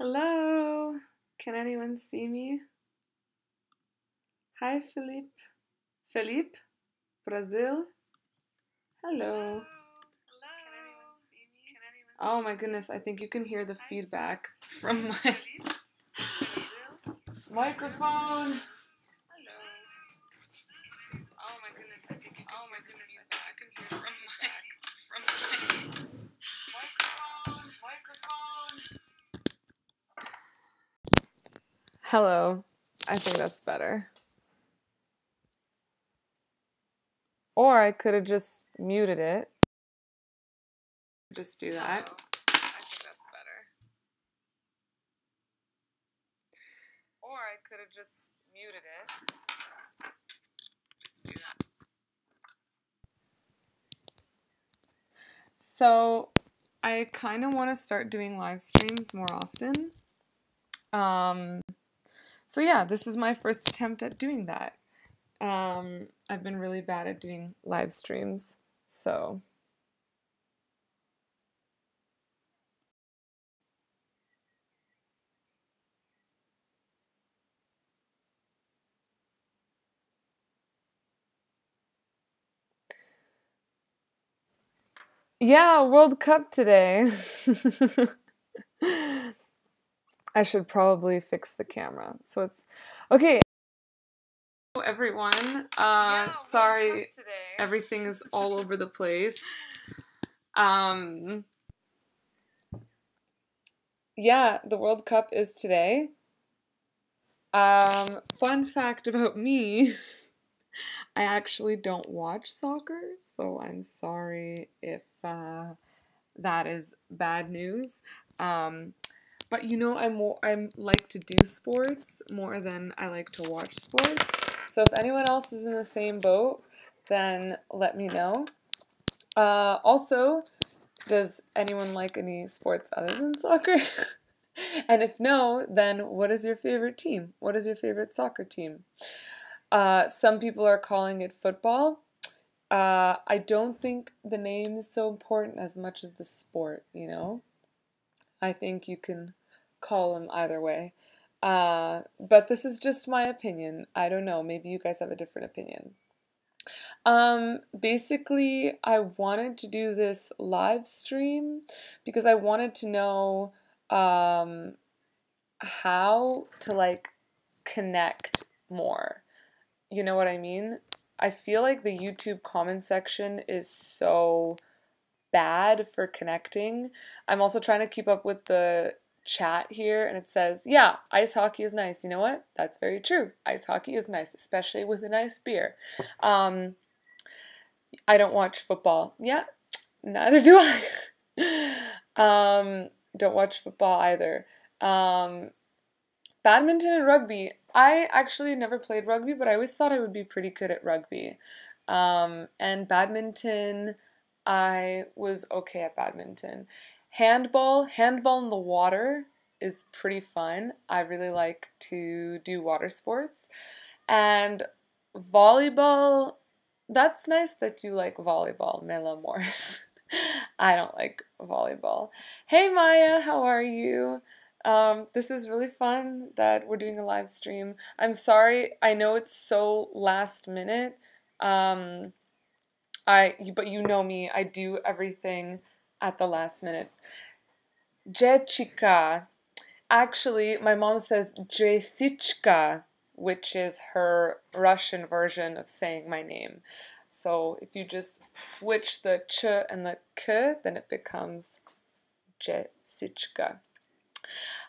Hello, can anyone see me? Hi, Philippe. Philippe, Brazil. Hello. Oh my goodness, I think you can hear the feedback from my microphone. Oh my goodness, I think I can hear from my microphone. Hello. I think that's better. Or I could have just muted it. Just do that. I think that's better. Or I could have just muted it. Just do that. So I kind of want to start doing live streams more often. So yeah, this is my first attempt at doing that. I've been really bad at doing live streams, so. Yeah, World Cup today. I should probably fix the camera. So it's okay. Hello everyone. Sorry everything is all over the place. Yeah, the World Cup is today. Fun fact about me. I actually don't watch soccer, so I'm sorry if that is bad news. But you know, I'm like to do sports more than I like to watch sports. So if anyone else is in the same boat, then let me know. Also, does anyone like any sports other than soccer? And if no, then what is your favorite team? What is your favorite soccer team? Some people are calling it football. I don't think the name is so important as much as the sport, you know? I think you can call them either way. But this is just my opinion. I don't know. Maybe you guys have a different opinion. Basically, I wanted to do this live stream because I wanted to know how to like connect more. You know what I mean? I feel like the YouTube comment section is so bad for connecting. I'm also trying to keep up with the chat here, and it says, yeah, ice hockey is nice. You know what? That's very true. Ice hockey is nice, especially with a nice beer. I don't watch football. Yeah, neither do I. Don't watch football either. Badminton and rugby. I actually never played rugby, but I always thought I would be pretty good at rugby. And badminton, I was okay at badminton. Handball in the water is pretty fun. I really like to do water sports. And volleyball, that's nice that you like volleyball, Mela Morris. I don't like volleyball. Hey Maya, how are you? This is really fun that we're doing a live stream. I'm sorry, I know it's so last minute. Um, but you know me, I do everything at the last minute. Jessica. Actually, my mom says Jessica, which is her Russian version of saying my name. So if you just switch the ch and the k, then it becomes Jessica.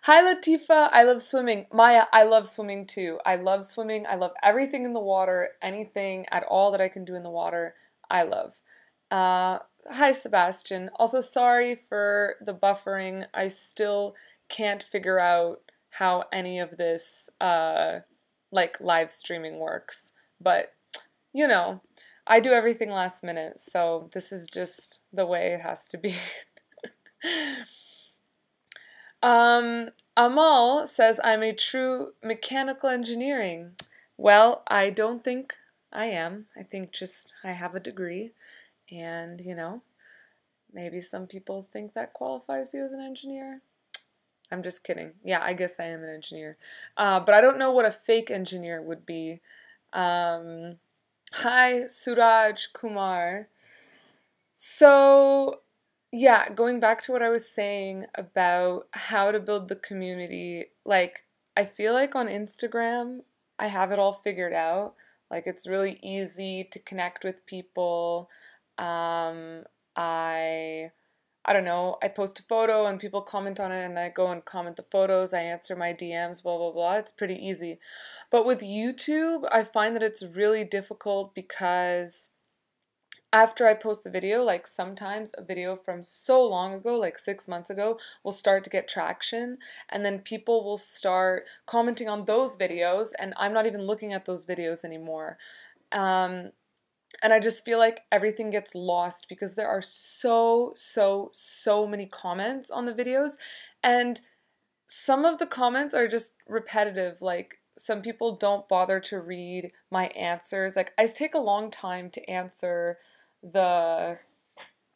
Hi Latifa, I love swimming. Maya, I love swimming too. I love swimming. I love everything in the water, anything at all that I can do in the water, I love. Hi Sebastian. Also sorry for the buffering. I still can't figure out how any of this like live streaming works. But you know, I do everything last minute, so this is just the way it has to be. Amal says I'm a true mechanical engineering. Well, I don't think I am. I think just I have a degree, and you know, maybe some people think that qualifies you as an engineer. I'm just kidding. Yeah, I guess I am an engineer. But I don't know what a fake engineer would be. Um, Hi, Suraj Kumar. So, yeah, going back to what I was saying about how to build the community, like, I feel like on Instagram, I have it all figured out. Like, it's really easy to connect with people. Um, I I don't know, I post a photo and people comment on it and I go and comment the photos, I answer my DMs, blah, blah, blah. It's pretty easy. But with YouTube, I find that it's really difficult because after I post the video, like sometimes a video from so long ago, like 6 months ago, will start to get traction, and then people will start commenting on those videos, and I'm not even looking at those videos anymore. Um, and I just feel like everything gets lost because there are so many comments on the videos, and some of the comments are just repetitive. Like, some people don't bother to read my answers. Like, I take a long time to answer the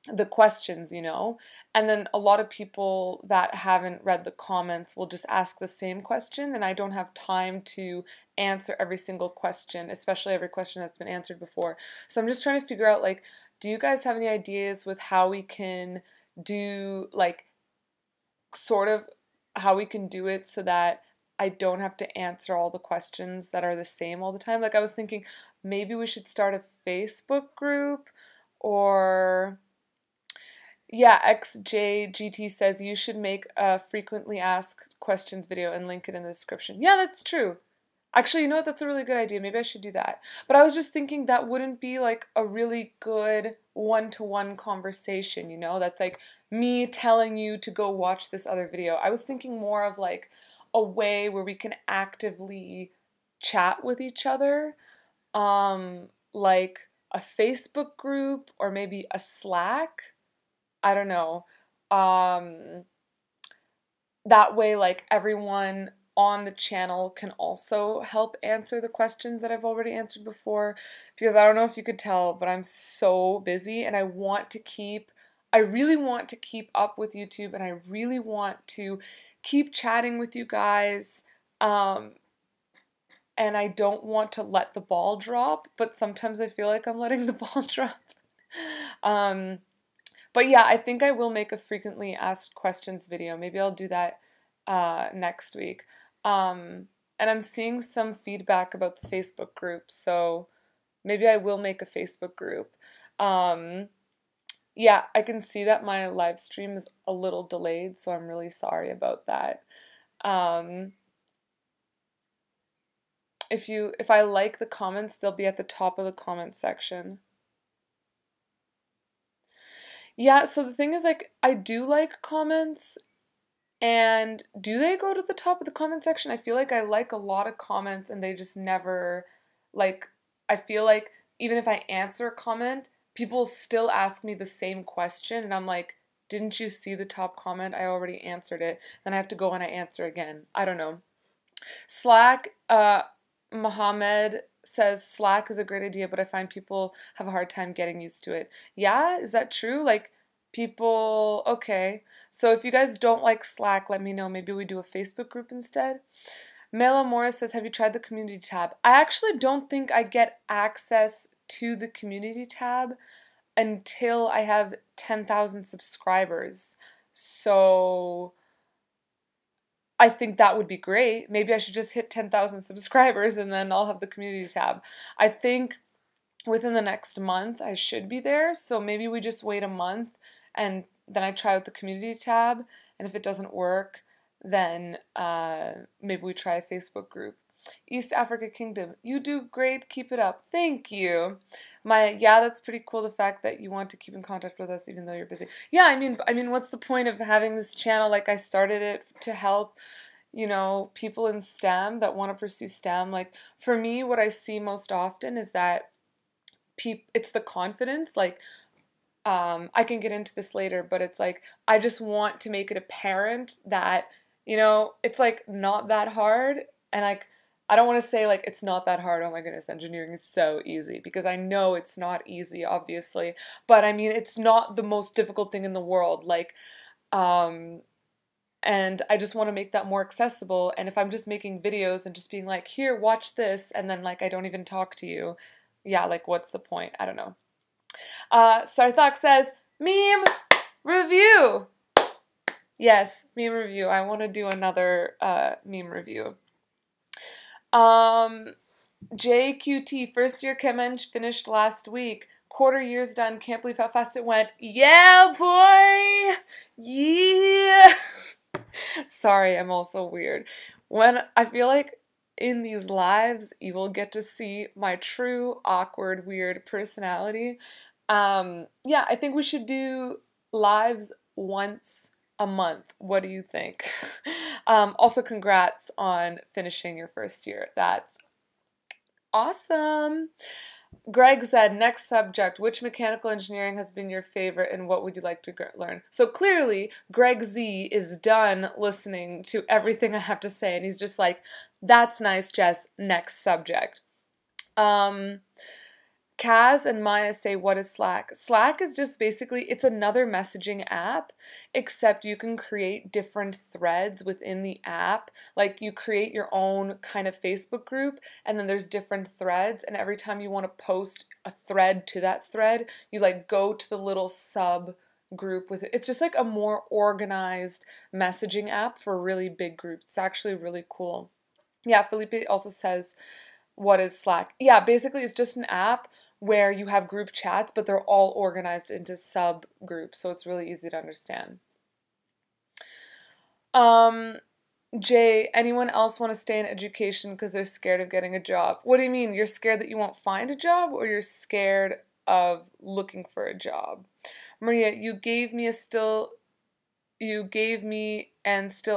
the questions, you know? And then a lot of people that haven't read the comments will just ask the same question, and I don't have time to answer every single question, especially every question that's been answered before. So I'm just trying to figure out, like, do you guys have any ideas with how we can do, like, sort of how we can do it so that I don't have to answer all the questions that are the same all the time? Like, I was thinking maybe we should start a Facebook group, or yeah, XJGT says you should make a frequently asked questions video and link it in the description. Yeah, that's true. Actually, you know what? That's a really good idea. Maybe I should do that. But I was just thinking that wouldn't be like a really good one-to-one conversation, you know? That's like me telling you to go watch this other video. I was thinking more of like a way where we can actively chat with each other, like a Facebook group or maybe a Slack. I don't know. Um, that way, like, everyone on the channel can also help answer the questions that I've already answered before. Because I don't know if you could tell, but I'm so busy and I really want to keep up with YouTube, and I really want to keep chatting with you guys. Um, and I don't want to let the ball drop, but sometimes I feel like I'm letting the ball drop. Um, but yeah, I think I will make a frequently asked questions video. Maybe I'll do that next week. And I'm seeing some feedback about the Facebook group, so maybe I will make a Facebook group. Um, yeah, I can see that my live stream is a little delayed, so I'm really sorry about that. Um, if I like the comments, they'll be at the top of the comments section. Yeah, so the thing is, like, I do like comments, and do they go to the top of the comment section? I feel like I like a lot of comments and they just never, like, I feel like even if I answer a comment, people still ask me the same question, and I'm like, didn't you see the top comment? I already answered it. Then I have to go and I answer again. I don't know. Slack, Mohammed says Slack is a great idea, but I find people have a hard time getting used to it. Yeah, is that true? Like, people, okay. So if you guys don't like Slack, let me know. Maybe we do a Facebook group instead. Mela Morris says, have you tried the community tab? I actually don't think I get access to the community tab until I have 10,000 subscribers. So I think that would be great. Maybe I should just hit 10,000 subscribers and then I'll have the community tab. I think within the next month I should be there, so maybe we just wait a month and then I try out the community tab, and if it doesn't work, then maybe we try a Facebook group. East Africa Kingdom, you do great, keep it up. Thank you. Yeah, that's pretty cool, the fact that you want to keep in contact with us even though you're busy. Yeah, I mean, what's the point of having this channel? Like, I started it to help, you know, people in STEM that want to pursue STEM. Like, for me, what I see most often is that it's the confidence. Like, I can get into this later, but it's like, I just want to make it apparent that, you know, it's like not that hard. And like, I don't want to say like it's not that hard. Oh my goodness, engineering is so easy, because I know it's not easy, obviously. But I mean, it's not the most difficult thing in the world. Like, and And I just want to make that more accessible. And if I'm just making videos and just being like, here, watch this, and then like I don't even talk to you, yeah, like what's the point? I don't know. Sarthak says, meme review. Yes, meme review. I want to do another meme review. JQT, first year Chem Eng finished last week. Quarter year's done. Can't believe how fast it went. Yeah, boy! Yeah! Sorry, I'm also weird. When I feel like in these lives, you will get to see my true, awkward, weird personality. Yeah, I think we should do lives once a month. What do you think? Also, congrats on finishing your first year. That's awesome. Greg said, next subject, which mechanical engineering has been your favorite and what would you like to learn? So clearly, Greg Z is done listening to everything I have to say and he's just like, that's nice, Jess, next subject. Kaz and Maya say, what is Slack? Slack is just basically, it's another messaging app, except you can create different threads within the app. Like you create your own kind of Facebook group, and then there's different threads, and every time you want to post a thread to that thread, you like go to the little sub group with it. It's just like a more organized messaging app for really big groups. It's actually really cool. Yeah, Felipe also says, what is Slack? Yeah, basically it's just an app where you have group chats, but they're all organized into subgroups, so it's really easy to understand. Jay, anyone else want to stay in education because they're scared of getting a job? What do you mean? You're scared that you won't find a job, or you're scared of looking for a job? Maria, you gave me and still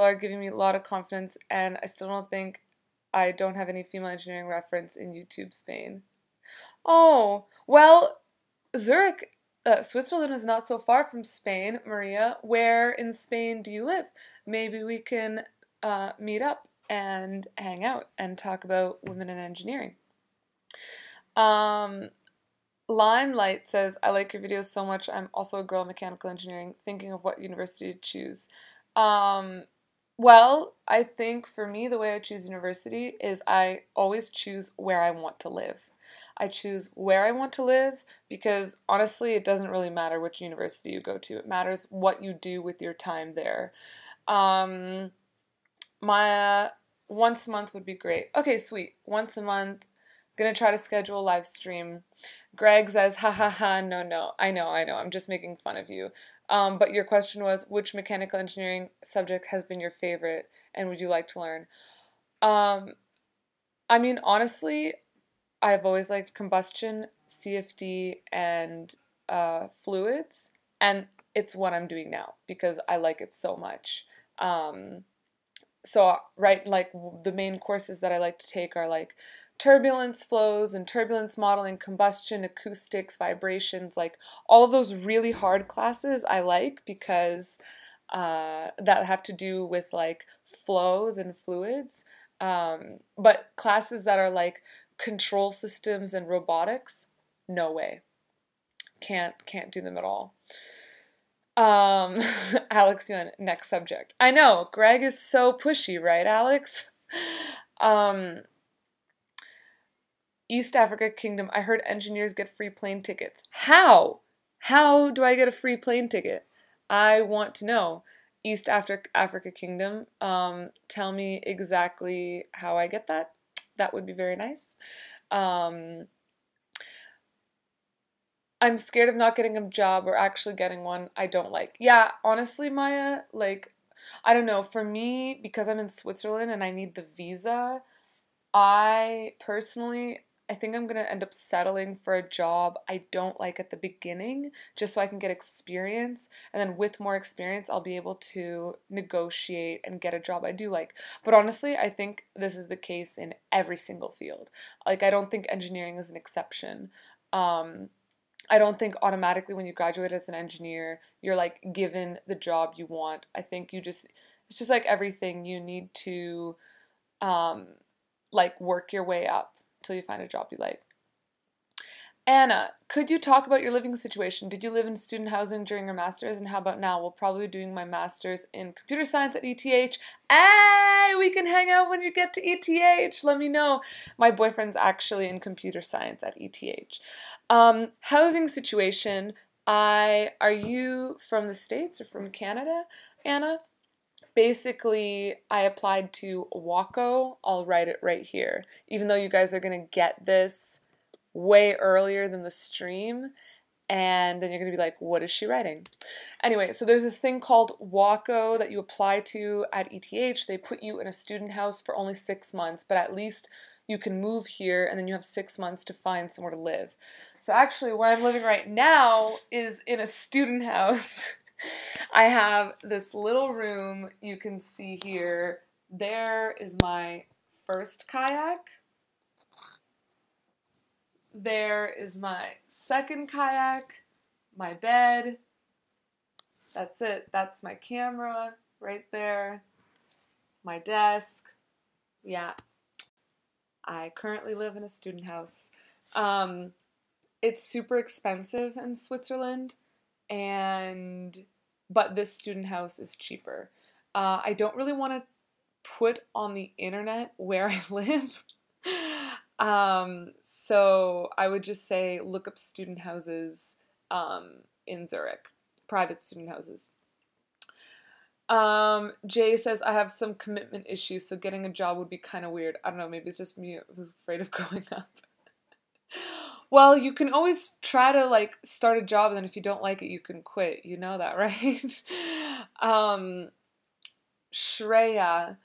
are giving me a lot of confidence, and I still don't think I don't have any female engineering reference in YouTube Spain. Oh, well, Zurich, Switzerland is not so far from Spain, Maria. Where in Spain do you live? Maybe we can meet up and hang out and talk about women in engineering. Limelight says, I like your videos so much. I'm also a girl in mechanical engineering, thinking of what university to choose. Well, I think for me, the way I choose university is I always choose where I want to live. I choose where I want to live because honestly, it doesn't really matter which university you go to. It matters what you do with your time there. My once a month would be great. Okay, sweet. Once a month. Gonna try to schedule a live stream. Greg says, ha ha ha, no. I know. I'm just making fun of you. But your question was, which mechanical engineering subject has been your favorite and would you like to learn? I mean, honestly, I've always liked combustion, CFD, and fluids, and it's what I'm doing now because I like it so much. So, right, like the main courses that I like to take are like turbulence flows and turbulence modeling, combustion, acoustics, vibrations, like all of those really hard classes I like because that have to do with like flows and fluids. But classes that are like control systems and robotics, no way. Can't do them at all. Alex, you want next subject. I know, Greg is so pushy, right, Alex? East Africa Kingdom, I heard engineers get free plane tickets. How? How do I get a free plane ticket? I want to know. East Africa Kingdom, tell me exactly how I get that. That would be very nice. I'm scared of not getting a job or actually getting one I don't like. Yeah, honestly, Maya, like, I don't know. For me, because I'm in Switzerland and I need the visa, I think I'm going to end up settling for a job I don't like at the beginning, just so I can get experience. And then with more experience, I'll be able to negotiate and get a job I do like. But honestly, I think this is the case in every single field. Like, I don't think engineering is an exception. I don't think automatically when you graduate as an engineer, you're like given the job you want. I think it's just like everything, you need to like work your way up till you find a job you like. Anna, could you talk about your living situation? Did you live in student housing during your master's, and how about now? We'll probably be doing my master's in computer science at ETH. Hey, we can hang out when you get to ETH. Let me know. My boyfriend's actually in computer science at ETH. Housing situation. Are you from the States or from Canada, Anna? Basically, I applied to WACO. I'll write it right here. Even though you guys are going to get this way earlier than the stream, and then you're going to be like, what is she writing? Anyway, so there's this thing called WACO that you apply to at ETH. They put you in a student house for only 6 months, but at least you can move here, and then you have 6 months to find somewhere to live. So actually, where I'm living right now is in a student house. I have this little room you can see here. There is my first kayak. There is my second kayak, my bed. That's it. That's my camera right there. My desk. Yeah. I currently live in a student house. It's super expensive in Switzerland, but this student house is cheaper. I don't really want to put on the internet where I live. So I would just say look up student houses in Zurich, private student houses. Jay says, I have some commitment issues, so getting a job would be kind of weird. I don't know, maybe it's just me who's afraid of growing up. Well, you can always try to like start a job, and then if you don't like it, you can quit. You know that, right? Shreya,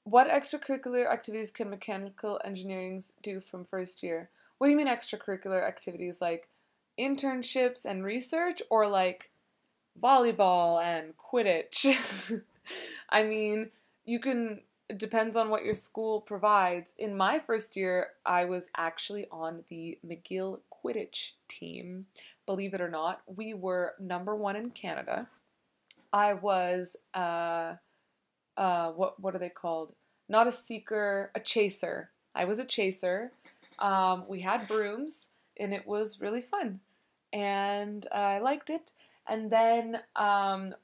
what extracurricular activities can mechanical engineering do from first year? What do you mean extracurricular activities? Like internships and research, or like volleyball and Quidditch? I mean, it depends on what your school provides. In my first year, I was actually on the McGill Quidditch team. Believe it or not, we were #1 in Canada. I was, what are they called? Not a seeker, a chaser. I was a chaser. We had brooms, and it was really fun. And I liked it. And then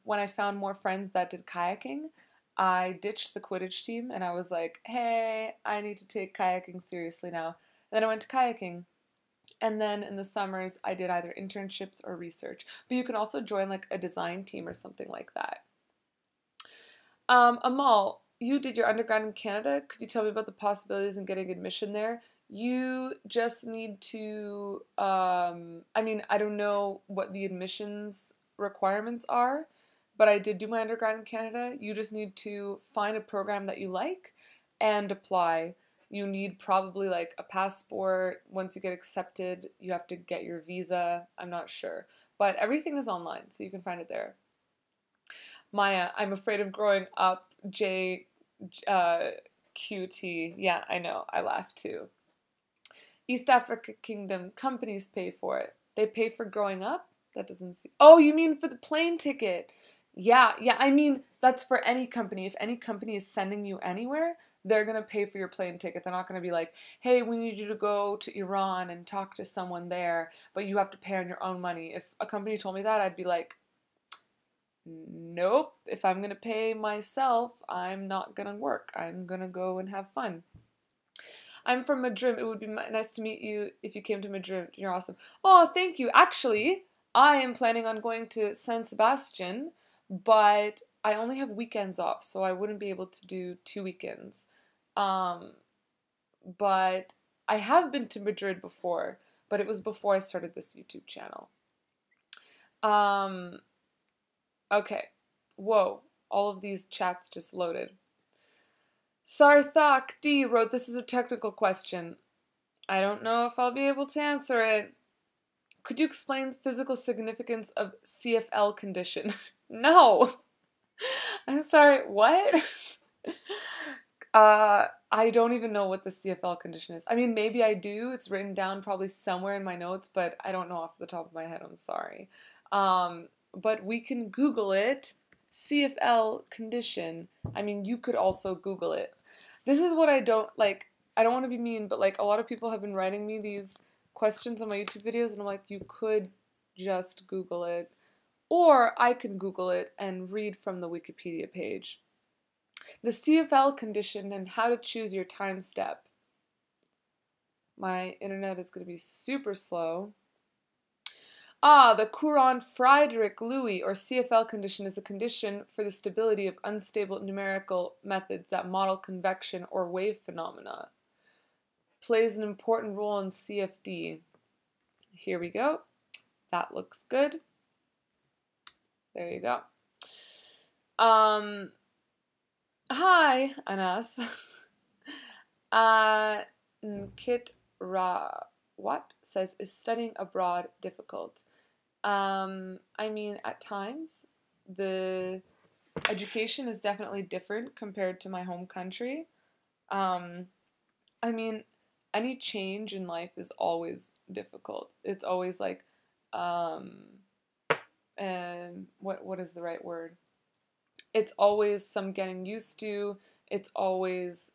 when I found more friends that did kayaking, I ditched the Quidditch team, and I was like, hey, I need to take kayaking seriously now. And then I went to kayaking. And then in the summers, I did either internships or research. But you can also join like a design team or something like that. Amal, you did your undergrad in Canada. Could you tell me about the possibilities in getting admission there? You just need to, I don't know what the admissions requirements are, but I did do my undergrad in Canada. You just need to find a program that you like and apply. You need probably like a passport. Once you get accepted, you have to get your visa. I'm not sure. But everything is online, so you can find it there. Maya, I'm afraid of growing up. QT. Yeah, I know. I laughed too. East Africa Kingdom, companies pay for it. They pay for growing up? That doesn't seem... Oh, you mean for the plane ticket? Yeah, I mean, that's for any company. If any company is sending you anywhere, they're going to pay for your plane ticket. They're not going to be like, hey, we need you to go to Iran and talk to someone there, but you have to pay on your own money. If a company told me that, I'd be like, nope. If I'm going to pay myself, I'm not going to work. I'm going to go and have fun. I'm from Madrid. It would be nice to meet you if you came to Madrid. You're awesome. Oh, thank you. Actually, I am planning on going to San Sebastian, but I only have weekends off, so I wouldn't be able to do 2 weekends. But I have been to Madrid before, but it was before I started this YouTube channel. Okay. Whoa. All of these chats just loaded. Sarthak D wrote, this is a technical question. I don't know if I'll be able to answer it. Could you explain the physical significance of CFL condition? No. I'm sorry, what? I don't even know what the CFL condition is. I mean, maybe I do. It's written down probably somewhere in my notes, but I don't know off the top of my head. I'm sorry. But we can Google it. CFL condition. I mean, you could also Google it. This is what I don't like. I don't want to be mean, but like a lot of people have been writing me these questions on my YouTube videos, and I'm like, you could just Google it, or I can Google it and read from the Wikipedia page. The CFL condition and how to choose your time step. My internet is going to be super slow. The Courant Friedrich Louis or CFL condition is a condition for the stability of unstable numerical methods that model convection or wave phenomena. Plays an important role in CFD. Here we go. That looks good. There you go. Hi, Anas. Kit Ra what says, is studying abroad difficult? I mean, at times the education is definitely different compared to my home country. I mean, any change in life is always difficult. It's always like, and what is the right word? It's always some getting used to. It's always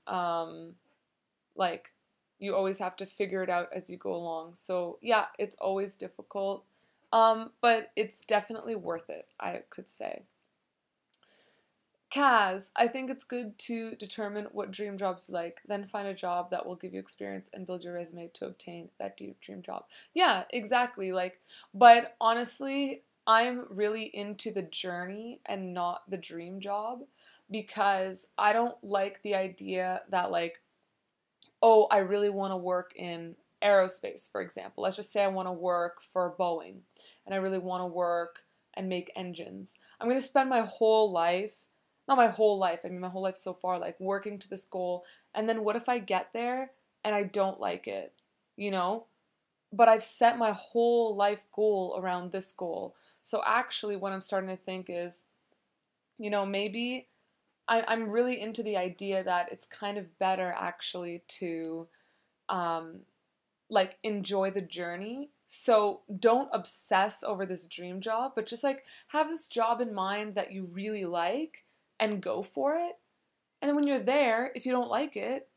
like you always have to figure it out as you go along. So yeah, it's always difficult, but it's definitely worth it, I could say. Kaz, I think it's good to determine what dream jobs you like, then find a job that will give you experience and build your resume to obtain that dream job. Yeah, exactly. Like, but honestly, I'm really into the journey and not the dream job because I don't like the idea that like, oh, I really want to work in aerospace, for example. Let's just say I want to work for Boeing and I really want to work and make engines. I'm going to spend my whole life, not my whole life, I mean my whole life so far, like working to this goal. And then what if I get there and I don't like it, you know? But I've set my whole life goal around this goal. So actually what I'm starting to think is, you know, maybe I'm really into the idea that it's kind of better actually to like enjoy the journey. So don't obsess over this dream job, but just like have this job in mind that you really like and go for it. And then when you're there, if you don't like it,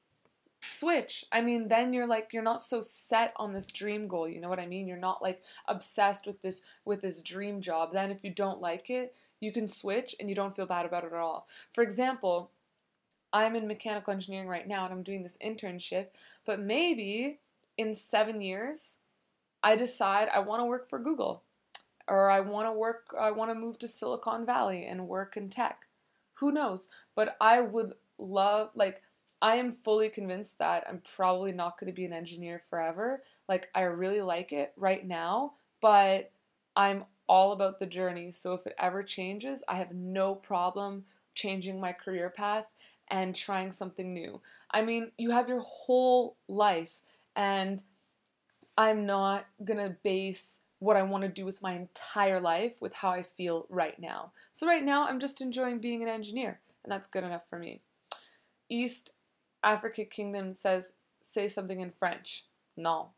switch. I mean, then you're like you're not so set on this dream goal, you know what I mean? You're not like obsessed with this dream job. Then if you don't like it, you can switch and you don't feel bad about it at all. For example, I'm in mechanical engineering right now and I'm doing this internship, but maybe in 7 years I decide I want to work for Google or I want to move to Silicon Valley and work in tech. Who knows? But I would love, like, I am fully convinced that I'm probably not going to be an engineer forever. Like, I really like it right now, but I'm all about the journey. So if it ever changes, I have no problem changing my career path and trying something new. I mean, you have your whole life, and I'm not gonna base what I want to do with my entire life with how I feel right now. So right now, I'm just enjoying being an engineer, and that's good enough for me. East Africa Kingdom says, say something in French. No.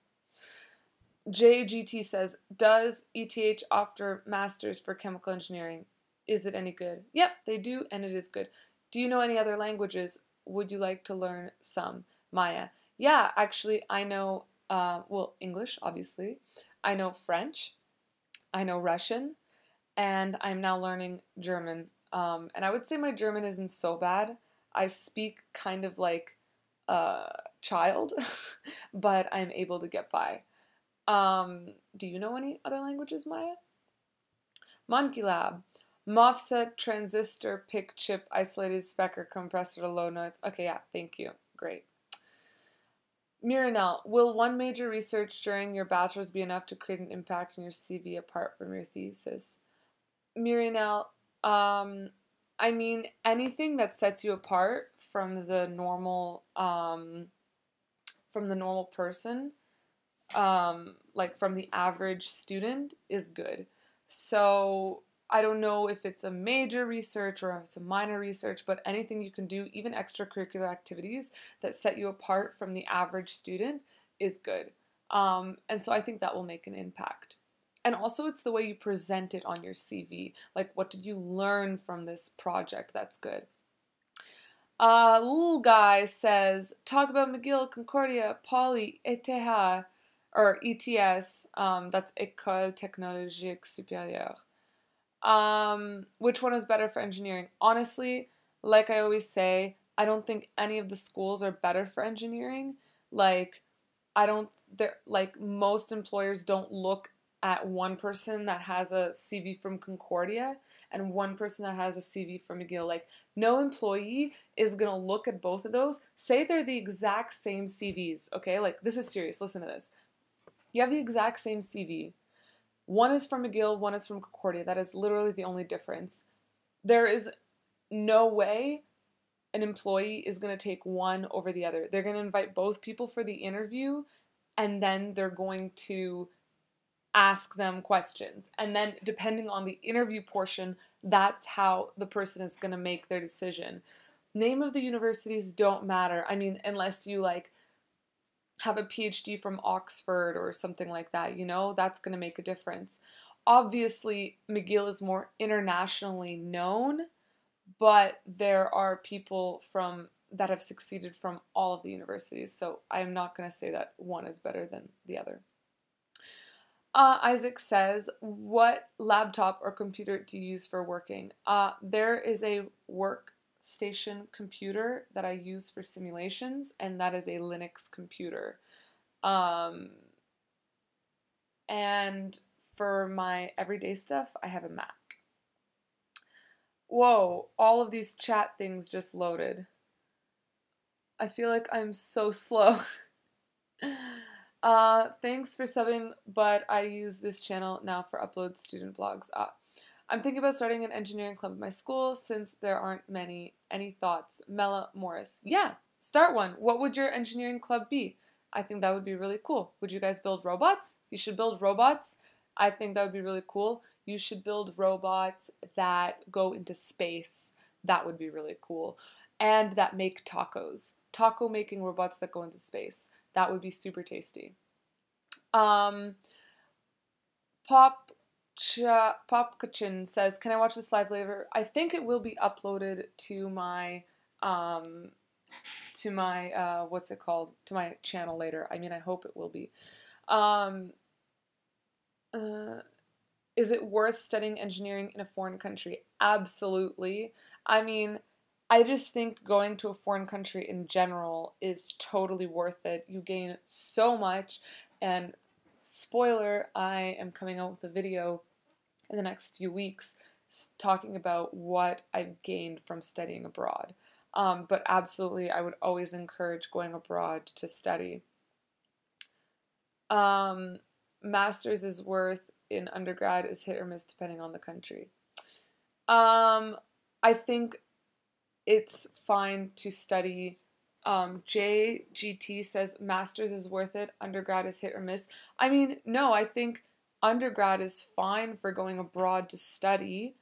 JGT says, does ETH offer masters for chemical engineering? Is it any good? Yep, they do, and it is good. Do you know any other languages? Would you like to learn some? Maya. Yeah, actually, I know, well, English, obviously. I know French. I know Russian. And I'm now learning German. And I would say my German isn't so bad. I speak kind of like a child, but I'm able to get by. Do you know any other languages, Maya? Monkey Lab. MOFSET, transistor, pick, chip, isolated specker, compressor to low noise. Okay, yeah, thank you. Great. Miranel, will one major research during your bachelor's be enough to create an impact in your CV apart from your thesis? Miranel, I mean, anything that sets you apart from the normal person, like from the average student, is good. So I don't know if it's a major research or if it's a minor research, but anything you can do, even extracurricular activities that set you apart from the average student, is good. And so I think that will make an impact. And also it's the way you present it on your CV. Like, what did you learn from this project? That's good. Little guy says, talk about McGill, Concordia, Poly, ETH. or ETS, that's École Technologique Supérieure. Which one is better for engineering? Honestly, like I always say, I don't think any of the schools are better for engineering. Like, I don't, like, most employers don't look at one person that has a CV from Concordia and one person that has a CV from McGill. Like, no employee is going to look at both of those. Say they're the exact same CVs, okay? Like, this is serious. Listen to this. You have the exact same CV. One is from McGill, one is from Concordia. That is literally the only difference. There is no way an employee is going to take one over the other. They're going to invite both people for the interview, and then they're going to ask them questions. And then depending on the interview portion, that's how the person is going to make their decision. Name of the universities don't matter. I mean, unless you like have a PhD from Oxford or something like that, you know, that's going to make a difference. Obviously, McGill is more internationally known, but there are people from that have succeeded from all of the universities, so I'm not going to say that one is better than the other. Isaac says, what laptop or computer do you use for working? There is a workstation computer that I use for simulations, and that is a Linux computer. And for my everyday stuff, I have a Mac. Whoa, all of these chat things just loaded. I feel like I'm so slow. Thanks for subbing, but I use this channel now for upload student blogs. I'm thinking about starting an engineering club at my school since there aren't many. Any thoughts? Mela Morris. Yeah, start one. What would your engineering club be? I think that would be really cool. Would you guys build robots? You should build robots. I think that would be really cool. You should build robots that go into space. That would be really cool. And that make tacos. Taco making robots that go into space. That would be super tasty. Popkachin says, can I watch this live later? I think it will be uploaded to my what's it called? To my channel later. I mean, I hope it will be. Is it worth studying engineering in a foreign country? Absolutely. I mean, I just think going to a foreign country in general is totally worth it. You gain so much, and spoiler, I am coming out with a video in the next few weeks talking about what I've gained from studying abroad. But absolutely, I would always encourage going abroad to study. Master's is worth in undergrad is hit or miss depending on the country. I think it's fine to study. JGT says master's is worth it, undergrad is hit or miss. I mean, no, I think undergrad is fine for going abroad to study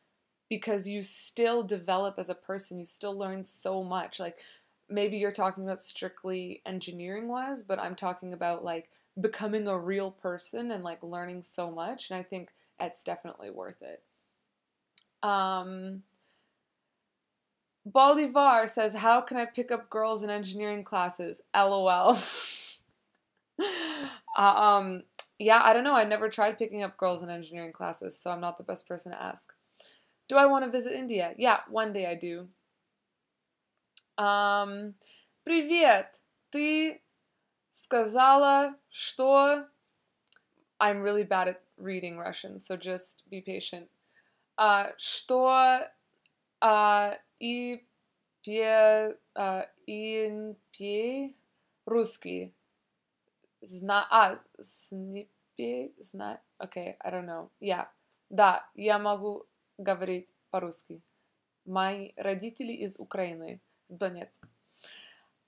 because you still develop as a person. You still learn so much. Like, maybe you're talking about strictly engineering wise, but I'm talking about like becoming a real person and like learning so much. And I think it's definitely worth it. Bolivar says, how can I pick up girls in engineering classes? LOL. Yeah, I don't know. I never tried picking up girls in engineering classes, so I'm not the best person to ask. Do I want to visit India? Yeah, one day I do. Привет. Ты сказала, что... I'm really bad at reading Russian, so just be patient. Что и пе русский. Okay, I don't know. Yeah. Да, я могу говорить по-русски. Мои родители из Украины, из Донецка.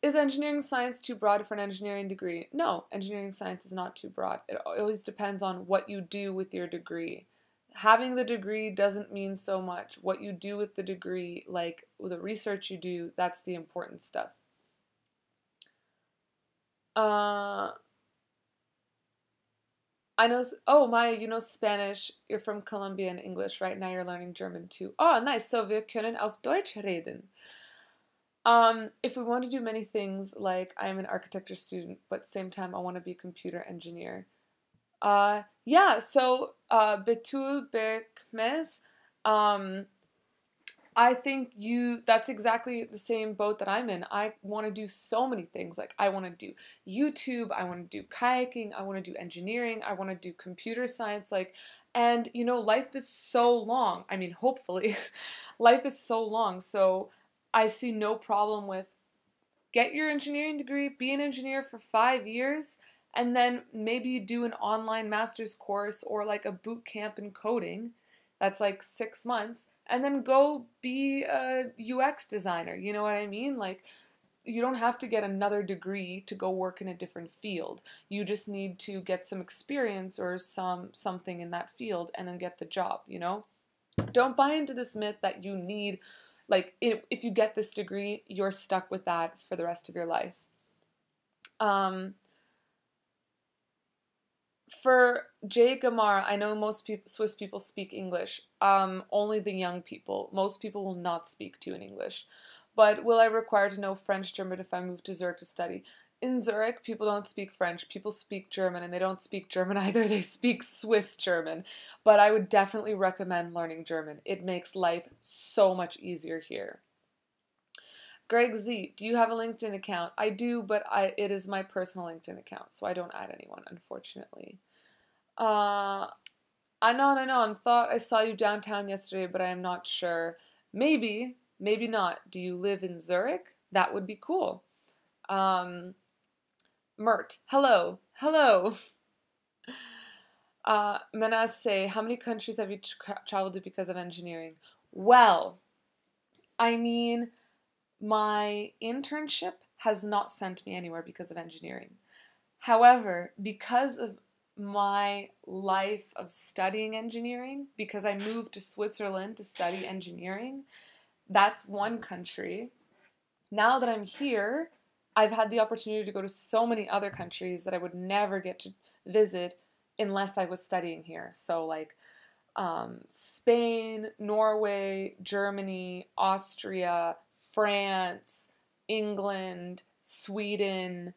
Is engineering science too broad for an engineering degree? No, engineering science is not too broad. It always depends on what you do with your degree. Having the degree doesn't mean so much. What you do with the degree, like the research you do, that's the important stuff. I know, oh, Maya, you know Spanish. You're from Colombia and English. Right now you're learning German too. Oh, nice. So wir können auf Deutsch reden. If we want to do many things, like I'm an architecture student, but same time I want to be a computer engineer. Yeah, so Betul Bekmez, um, I think that's exactly the same boat that I'm in. I want to do so many things. Like I want to do YouTube, I want to do kayaking, I want to do engineering, I want to do computer science, like, and life is so long. I mean, hopefully life is so long. So I see no problem with get your engineering degree, be an engineer for 5 years, and then maybe you do an online master's course or like a boot camp in coding that's like 6 months, and then go be a UX designer. You know what I mean? Like, you don't have to get another degree to go work in a different field. You just need to get some experience or something in that field and then get the job, you know? Don't buy into this myth that you need, like, if you get this degree, you're stuck with that for the rest of your life. Um, for Jay Gamar, I know most Swiss people speak English. Only the young people. Most people will not speak to you in English. But will I require to know French, German if I move to Zurich to study? In Zurich, people don't speak French. People speak German, and they don't speak German either. They speak Swiss German. But I would definitely recommend learning German. It makes life so much easier here. Greg Z, do you have a LinkedIn account? I do, but it is my personal LinkedIn account, so I don't add anyone, unfortunately. I know, I thought I saw you downtown yesterday, but I am not sure. Maybe, maybe not. Do you live in Zurich? That would be cool. Mert, hello, hello. Manasseh, how many countries have you traveled to because of engineering? Well, I mean, my internship has not sent me anywhere because of engineering. However, because of my life of studying engineering, because I moved to Switzerland to study engineering, that's one country. Now that I'm here, I've had the opportunity to go to so many other countries that I would never get to visit unless I was studying here. So, like, Spain, Norway, Germany, Austria, France, England, Sweden,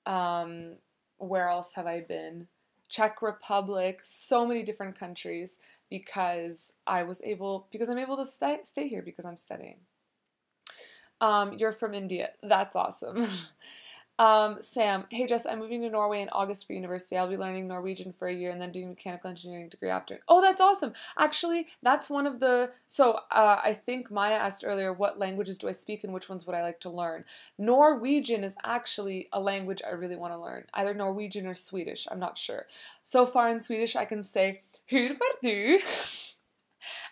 where else have I been? Czech Republic, so many different countries because I'm able to stay here because I'm studying. You're from India. That's awesome. Sam, hey Jess, I'm moving to Norway in August for university. I'll be learning Norwegian for a year and then doing a mechanical engineering degree after. Oh, that's awesome. Actually, that's one of the, I think Maya asked earlier, what languages do I speak and which ones would I like to learn? Norwegian is actually a language I really want to learn. Either Norwegian or Swedish, I'm not sure. So far in Swedish, I can say, hur mår du?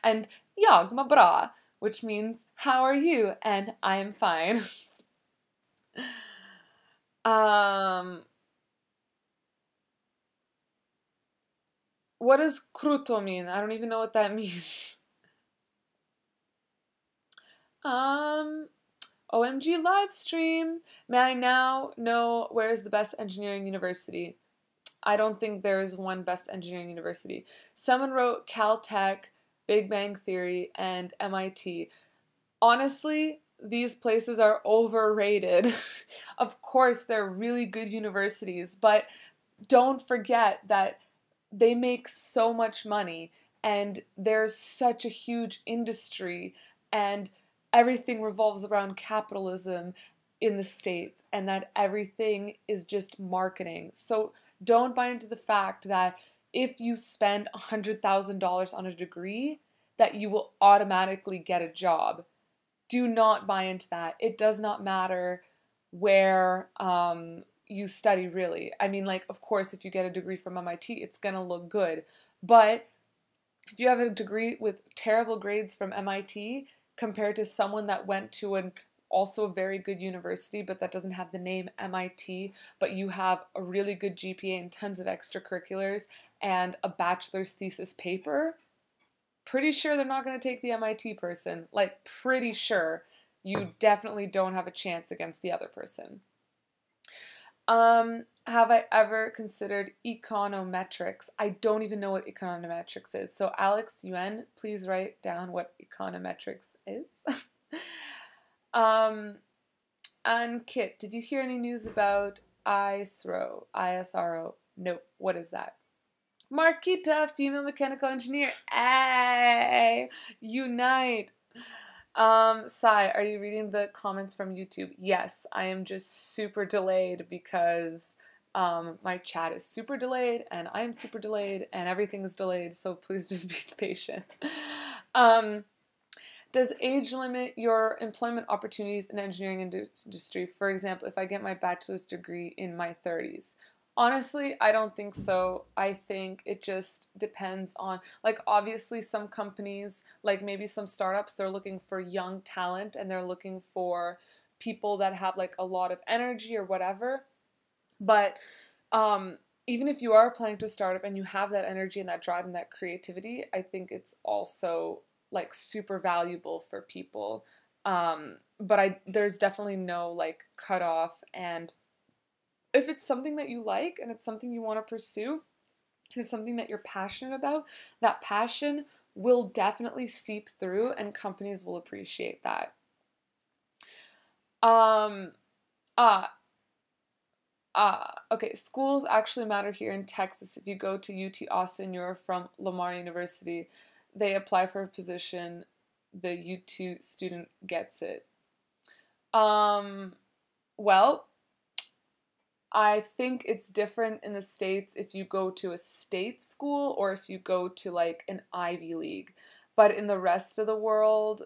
And jag mår bra, which means, how are you? And I am fine. What does kruto mean? I don't even know what that means. OMG live stream. May I now know where is the best engineering university? I don't think there is one best engineering university. Someone wrote Caltech, Big Bang Theory, and MIT. Honestly, these places are overrated. Of course, they're really good universities, but don't forget that they make so much money and there's such a huge industry and everything revolves around capitalism in the States and that everything is just marketing. So don't buy into the fact that if you spend $100,000 on a degree, that you will automatically get a job. Do not buy into that. It does not matter where you study, really. I mean, like, of course, if you get a degree from MIT, it's going to look good. But if you have a degree with terrible grades from MIT compared to someone that went to an also a very good university, but that doesn't have the name MIT, but you have a really good GPA and tons of extracurriculars and a bachelor's thesis paper, pretty sure they're not going to take the MIT person. Like, pretty sure. You definitely don't have a chance against the other person. Have I ever considered econometrics? I don't even know what econometrics is. So Alex Yuen, please write down what econometrics is. And Kit, did you hear any news about ISRO? ISRO? Nope. What is that? Marquita, female mechanical engineer. Hey, unite. Sai, are you reading the comments from YouTube? Yes, I am just super delayed because my chat is super delayed and I am super delayed and everything is delayed, so please just be patient. Does age limit your employment opportunities in engineering industry? For example, if I get my bachelor's degree in my 30s. Honestly, I don't think so. I think it just depends on, like, obviously some companies, like maybe some startups, they're looking for young talent and they're looking for people that have like a lot of energy or whatever. But even if you are applying to a startup and you have that energy and that drive and that creativity, I think it's also like super valuable for people. But there's definitely no like cutoff, and if it's something that you like and it's something you want to pursue, it's something that you're passionate about, that passion will definitely seep through and companies will appreciate that. Um, uh, okay, schools actually matter here in Texas. If you go to UT Austin, you're from Lamar University, they apply for a position, the UT student gets it. Well, I think it's different in the States if you go to a state school or if you go to like an Ivy League. But in the rest of the world,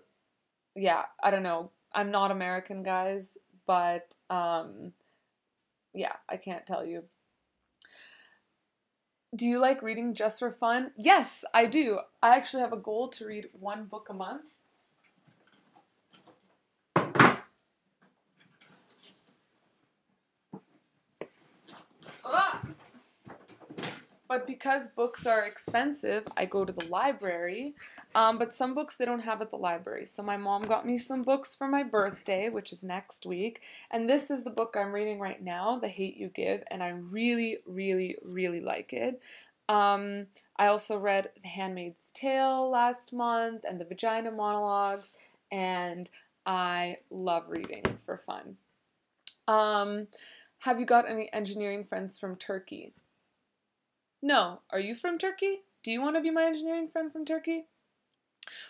yeah, I don't know. I'm not American, guys, but yeah, I can't tell you. Do you like reading just for fun? Yes, I do. I actually have a goal to read one book a month. Ah! But because books are expensive, I go to the library. But some books they don't have at the library. So my mom got me some books for my birthday, which is next week. And this is the book I'm reading right now, The Hate You Give. And I really, really, really like it. I also read The Handmaid's Tale last month and The Vagina Monologues. And I love reading for fun. Have you got any engineering friends from Turkey? No. Are you from Turkey? Do you want to be my engineering friend from Turkey?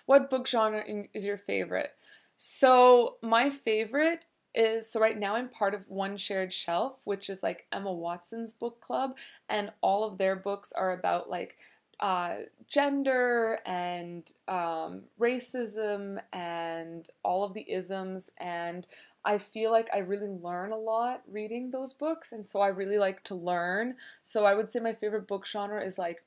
What book genre is your favorite? So my favorite is, so right now I'm part of One Shared Shelf, which is like Emma Watson's book club, and all of their books are about like gender and racism and all of the isms, and I feel like I really learn a lot reading those books, and so I really like to learn. So I would say my favorite book genre is like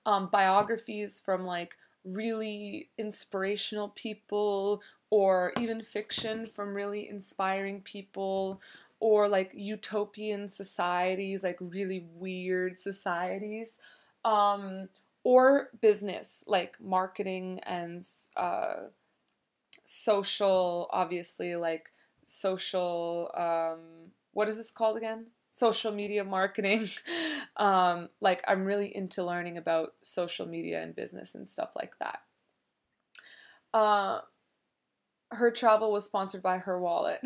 biographies from like really inspirational people, or even fiction from really inspiring people, or like utopian societies, like really weird societies, um, or business, like marketing and social, obviously, like social, what is this called again? Social media marketing. Like I'm really into learning about social media and business and stuff like that. Uh, her travel was sponsored by her wallet.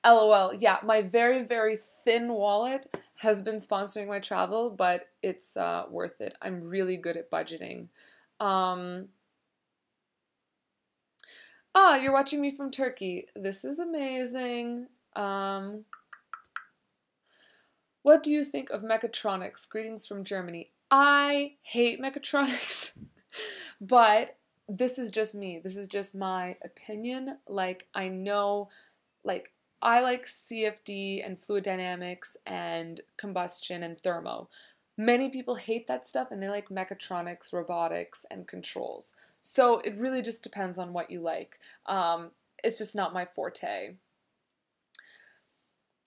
LOL. Yeah, my very, very thin wallet has been sponsoring my travel, but it's worth it. I'm really good at budgeting. Um, you're watching me from Turkey. This is amazing. What do you think of mechatronics? Greetings from Germany. I hate mechatronics, but this is just me. This is just my opinion. Like, I know, like, I like CFD and fluid dynamics and combustion and thermo. Many people hate that stuff and they like mechatronics, robotics, and controls. So it really just depends on what you like. It's just not my forte.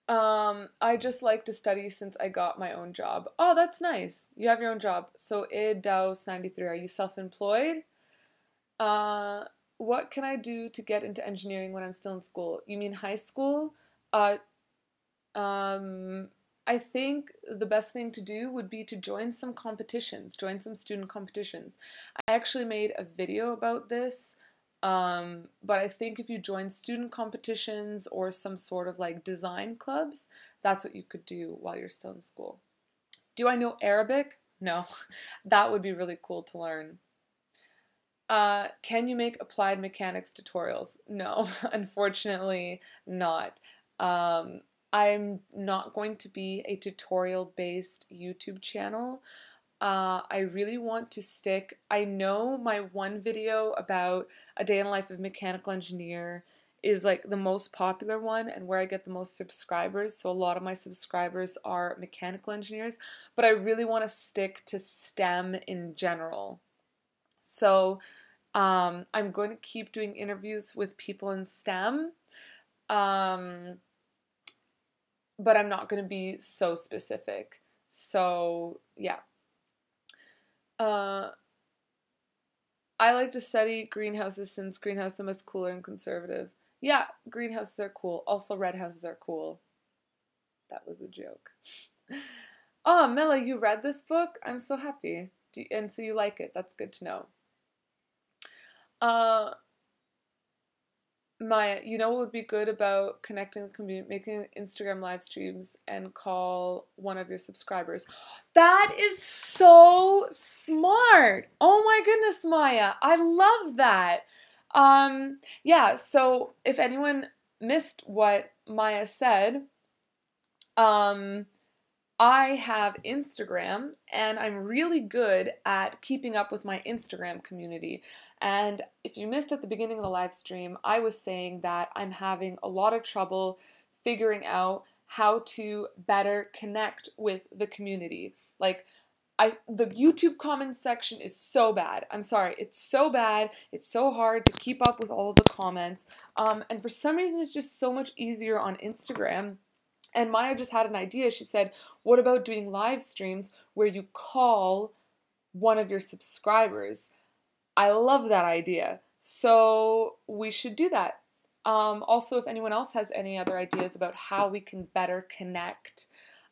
I just like to study since I got my own job. Oh, that's nice. You have your own job. So Daus 93, are you self-employed? Uh, what can I do to get into engineering when I'm still in school? You mean high school? Uh, um, I think the best thing to do would be to join some competitions, join some student competitions. I actually made a video about this But I think if you join student competitions or some sort of like design clubs, that's what you could do while you're still in school. Do I know Arabic? No. That would be really cool to learn. Can you make applied mechanics tutorials? No, unfortunately not. I'm not going to be a tutorial-based YouTube channel. I really want to stick. I know my one video about a day in the life of a mechanical engineer is like the most popular one and where I get the most subscribers. So a lot of my subscribers are mechanical engineers, but I really want to stick to STEM in general. So I'm going to keep doing interviews with people in STEM, um, but I'm not going to be so specific. So yeah. Uh, I like to study greenhouses since greenhouses are much cooler and conservative. Yeah, greenhouses are cool. Also, red houses are cool. That was a joke. Oh, Mela, you read this book? I'm so happy. And so you like it. That's good to know. Uh, Maya, you know what would be good about connecting the community, making Instagram live streams and call one of your subscribers? That is so smart. Oh my goodness, Maya. I love that. Yeah, so if anyone missed what Maya said, um, I have Instagram and I'm really good at keeping up with my Instagram community. And if you missed at the beginning of the live stream, I was saying that I'm having a lot of trouble figuring out how to better connect with the community. Like, the YouTube comments section is so bad. I'm sorry, it's so bad. It's so hard to keep up with all of the comments. And for some reason, it's just so much easier on Instagram. And Maya just had an idea. She said, what about doing live streams where you call one of your subscribers? I love that idea. So we should do that. Also, if anyone else has any other ideas about how we can better connect,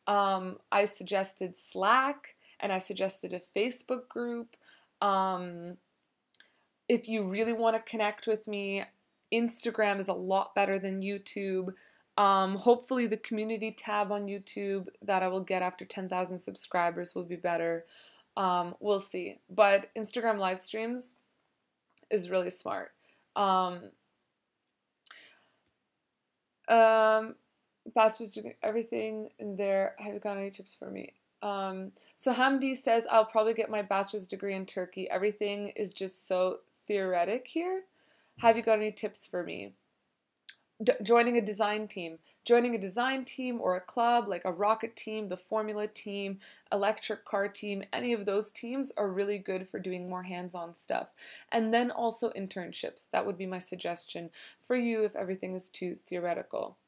I suggested Slack and I suggested a Facebook group. If you really want to connect with me, Instagram is a lot better than YouTube. Hopefully the community tab on YouTube that I will get after 10,000 subscribers will be better. We'll see. But Instagram live streams is really smart. Bachelor's degree, everything in there. Have you got any tips for me? So Hamdi says, I'll probably get my bachelor's degree in Turkey. Everything is just so theoretic here. Have you got any tips for me? Joining a design team. Joining a design team or a club like a rocket team, the formula team, electric car team, any of those teams are really good for doing more hands-on stuff. And then also internships. That would be my suggestion for you if everything is too theoretical.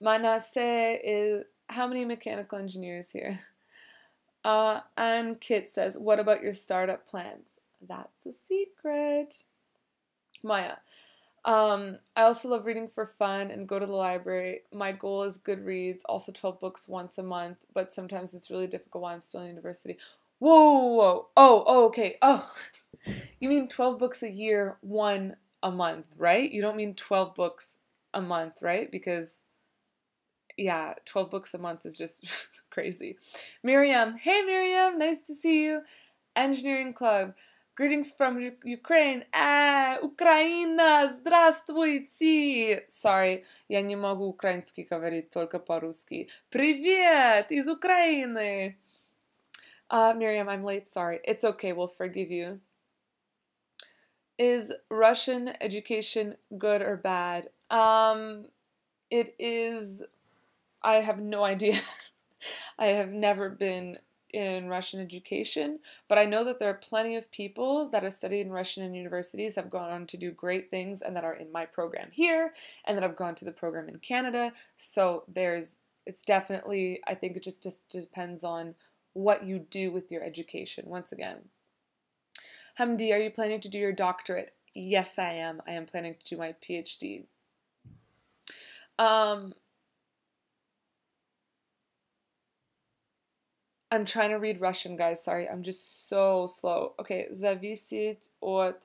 Manase is, how many mechanical engineers here? And Kit says, what about your startup plans? That's a secret. Maya, I also love reading for fun and go to the library. My goal is Goodreads, also 12 books once a month, but sometimes it's really difficult while I'm still in university. Whoa, whoa, whoa. Oh, okay. Oh, you mean 12 books a year, one a month, right? You don't mean 12 books a month, right? Because, yeah, 12 books a month is just crazy. Miriam, hey Miriam, nice to see you. Engineering Club. Greetings from Ukraine. Украина, здравствуйте. Sorry, я не могу украинский говорить, только по-русски. Привет из Украины. Miriam, I'm late, sorry. It's okay, we'll forgive you. Is Russian education good or bad? It is, I have no idea. I have never been in Russian education, but I know that there are plenty of people that have studied in Russian in universities, have gone on to do great things, and that are in my program here, and that have gone to the program in Canada. So it's definitely, I think it just depends on what you do with your education. Once again, Hamdi, are you planning to do your doctorate? Yes, I am. I am planning to do my PhD. I'm trying to read Russian, guys. Sorry, I'm just so slow. Okay, зависит от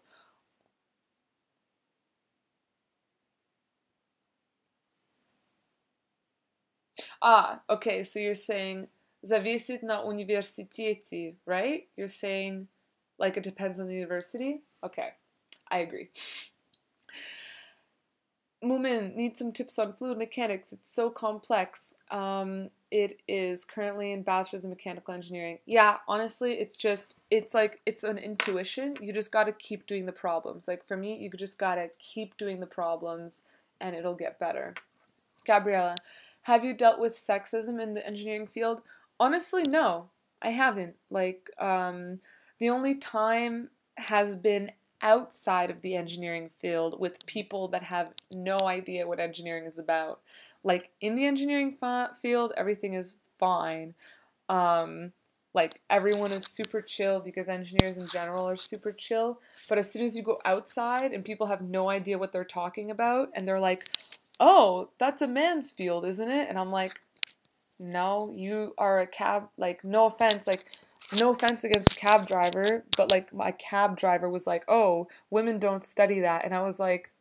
Ah, okay, so you're saying зависит на университете, right? You're saying like it depends on the university? Okay, I agree. Moomin needs some tips on fluid mechanics. It's so complex. It is currently in bachelor's in mechanical engineering. Yeah, honestly, it's like it's an intuition. You just got to keep doing the problems. Like for me, you just got to keep doing the problems and it'll get better. Gabriella, have you dealt with sexism in the engineering field? Honestly, no, I haven't. Like, the only time has been outside of the engineering field with people that have no idea what engineering is about. Like, in the engineering field, everything is fine. Um, like, everyone is super chill because engineers in general are super chill. But as soon as you go outside and people have no idea what they're talking about, and they're like, oh, that's a man's field, isn't it? And I'm like, no, you are a cab, like, no offense against a cab driver, but like my cab driver was like, oh, women don't study that. And I was like,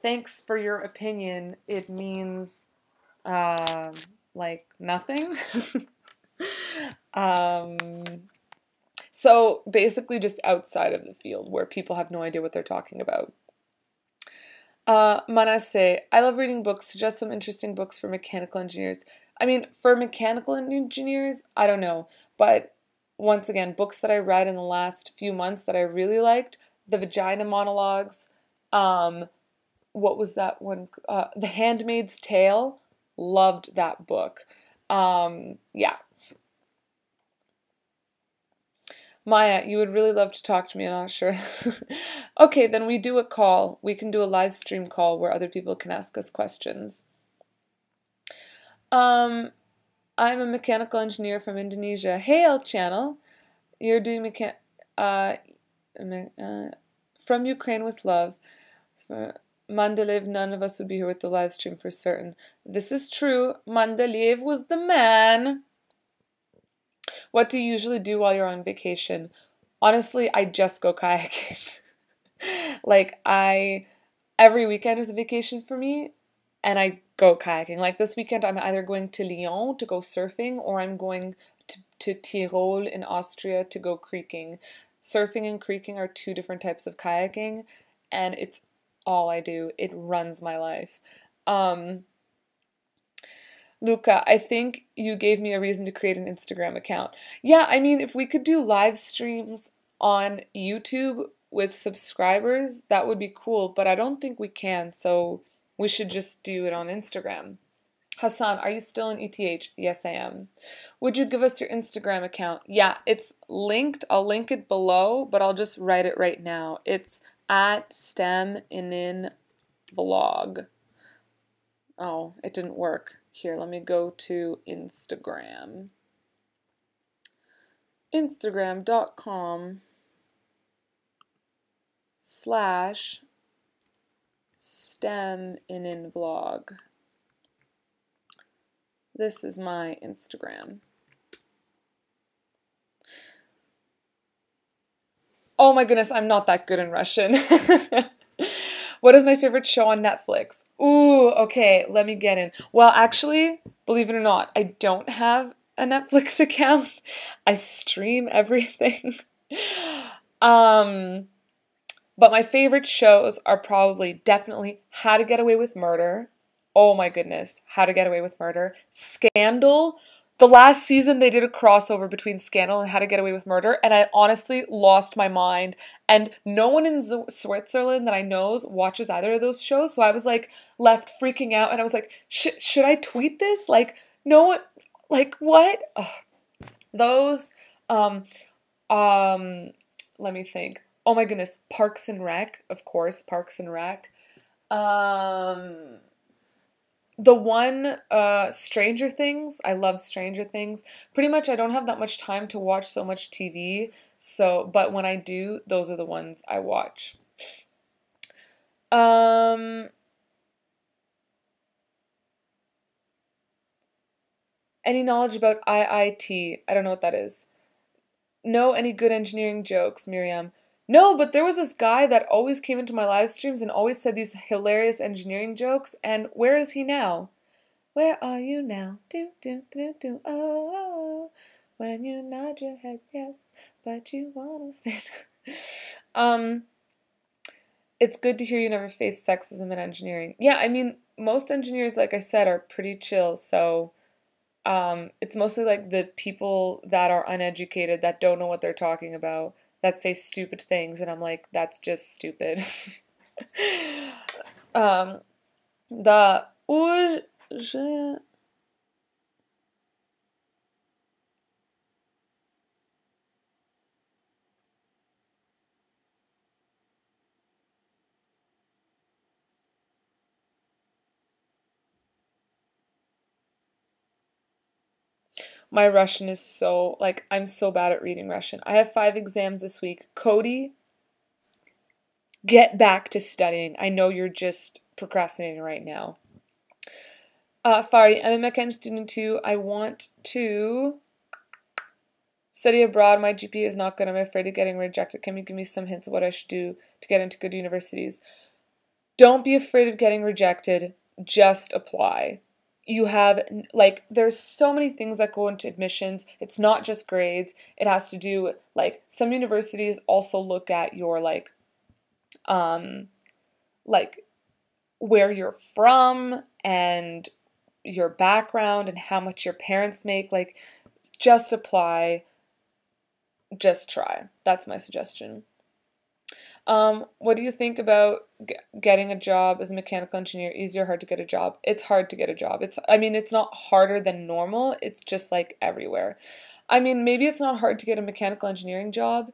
thanks for your opinion. It means, like, nothing. um, so basically just outside of the field where people have no idea what they're talking about. Manase, I love reading books. Suggest some interesting books for mechanical engineers. I mean, for mechanical engineers, I don't know. But once again, books that I read in the last few months that I really liked, The Vagina Monologues, what was that one? The Handmaid's Tale. Loved that book. Yeah. Maya, you would really love to talk to me, I'm not sure. Okay, then we do a call. We can do a live stream call where other people can ask us questions. I'm a mechanical engineer from Indonesia. Hey, El Channel. You're doing from Ukraine with love. Mandaleev, none of us would be here with the live stream for certain. This is true. Mandaleev was the man. What do you usually do while you're on vacation? Honestly, I just go kayaking. Like, every weekend is a vacation for me, and I go kayaking. Like this weekend, I'm either going to Lyon to go surfing, or I'm going to Tyrol in Austria to go creeking. Surfing and creeking are two different types of kayaking, and it's all I do. It runs my life. Luca, I think you gave me a reason to create an Instagram account. Yeah, I mean, if we could do live streams on YouTube with subscribers, that would be cool, but I don't think we can, so we should just do it on Instagram. Hassan, are you still in ETH? Yes, I am. Would you give us your Instagram account? Yeah, it's linked. I'll link it below, but I'll just write it right now. It's at STEM vlog. Oh, it didn't work. Here, let me go to Instagram. Instagram.com/STEM vlog. This is my Instagram. Oh my goodness, I'm not that good in Russian. What is my favorite show on Netflix? Ooh, okay, let me get in. Well, actually, believe it or not, I don't have a Netflix account. I stream everything. But my favorite shows are probably definitely How to Get Away with Murder. Oh my goodness, How to Get Away with Murder. Scandal. The last season they did a crossover between Scandal and How to Get Away with Murder, and I honestly lost my mind. And no one in Switzerland that I know watches either of those shows, so I was like left freaking out, and I was like, should I tweet this? Like, no, like what? Ugh. Those, let me think. Oh my goodness, Parks and Rec, of course, Parks and Rec. The one, Stranger Things. I love Stranger Things. Pretty much I don't have that much time to watch so much TV, so, but when I do, those are the ones I watch. Any knowledge about IIT? I don't know what that is. Know any good engineering jokes, Miriam? No, but there was this guy that always came into my live streams and always said these hilarious engineering jokes, and where is he now? Where are you now? Do, do, do, do, oh, oh. When you nod your head yes, but you wanna say no. It's good to hear you never faced sexism in engineering. Yeah, I mean, most engineers, like I said, are pretty chill, so it's mostly like the people that are uneducated, that don't know what they're talking about, that say stupid things, and I'm like, that's just stupid. um, the urge. My Russian is so, like, I'm so bad at reading Russian. I have 5 exams this week. Cody, get back to studying. I know you're just procrastinating right now. Fari, I'm a mechanic student too. I want to study abroad. My GPA is not good. I'm afraid of getting rejected. Can you give me some hints of what I should do to get into good universities? Don't be afraid of getting rejected. Just apply. You have, like, there's so many things that go into admissions. It's not just grades. It has to do, like, some universities also look at your, um, like, where you're from and your background and how much your parents make. Like, just apply. Just try. That's my suggestion. What do you think about getting a job as a mechanical engineer? Easy or hard to get a job? It's hard to get a job. I mean, it's not harder than normal. It's just like everywhere. I mean, maybe it's not hard to get a mechanical engineering job.